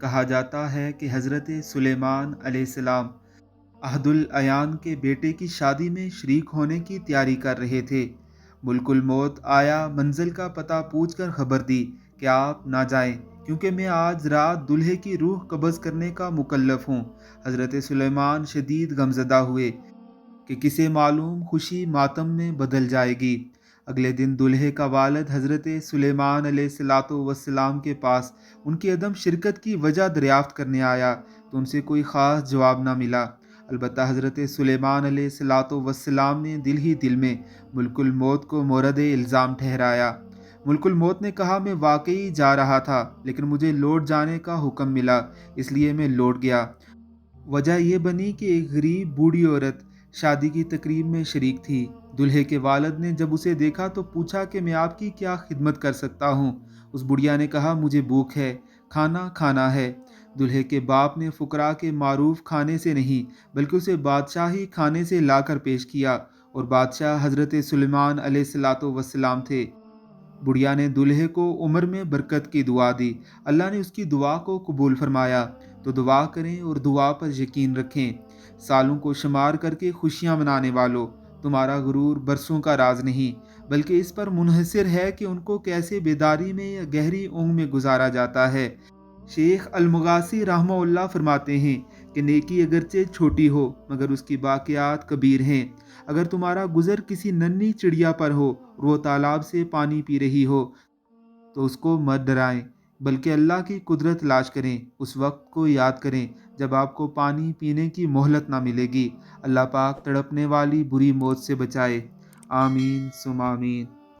کہا جاتا ہے کہ حضرت سلیمان علیہ السلام عہد العیان کے بیٹے کی شادی میں شریک ہونے کی تیاری کر رہے تھے۔ ملک الموت آیا، منزل کا پتہ پوچھ کر خبر دی کہ آپ نہ جائیں، کیونکہ میں آج رات دلہے کی روح قبض کرنے کا مکلف ہوں۔ حضرت سلیمان شدید غمزدہ ہوئے کہ کسے معلوم خوشی ماتم میں بدل جائے گی۔ اگلے دن دلہے کا والد حضرت سلیمان علیہ السلام کے پاس ان کی عدم شرکت کی وجہ دریافت کرنے آیا تو ان سے کوئی خاص جواب نہ ملا۔ البتہ حضرت سلیمان علیہ السلام نے دل ہی دل میں ملک الموت کو مورد الزام ٹھہرایا۔ ملک الموت نے کہا، میں واقعی جا رہا تھا، لیکن مجھے لوٹ جانے کا حکم ملا، اس لیے میں لوٹ گیا۔ وجہ یہ بنی کہ ایک غریب بوڑھی عورت شادی کی تقریب میں شریک تھی۔ دلہے کے والد نے جب اسے دیکھا تو پوچھا کہ میں آپ کی کیا خدمت کر سکتا ہوں؟ اس بڑھیا نے کہا، مجھے بھوک ہے، کھانا کھانا ہے۔ دلہے کے باپ نے فقراء کے معروف کھانے سے نہیں بلکہ اسے بادشاہی کھانے سے لا کر پیش کیا، اور بادشاہ حضرت سلیمان علیہ السلام تھے۔ بڑھیا نے دلہے کو عمر میں برکت کی دعا دی۔ اللہ نے اس کی دعا کو قبول فرمایا۔ تو دعا کریں اور دعا پر یقین رکھیں۔ سالوں کو شمار کر کے خوشیاں منانے والوں، تمہارا غرور برسوں کا راز نہیں، بلکہ اس پر منحصر ہے کہ ان کو کیسے بیداری میں یا گہری اونگ میں گزارا جاتا ہے۔ شیخ المغازی رحمہ اللہ فرماتے ہیں کہ نیکی اگرچہ چھوٹی ہو مگر اس کی باقیات کبیر ہیں۔ اگر تمہارا گزر کسی ننھی چڑیا پر ہو اور وہ تالاب سے پانی پی رہی ہو تو اس کو مت ڈرائیں، بلکہ اللہ کی قدرت تلاش کریں۔ اس وقت کو یاد کریں جب آپ کو پانی پینے کی مہلت نہ ملے گی۔ اللہ پاک تڑپنے والی بری موت سے بچائے۔ آمین ثم آمین۔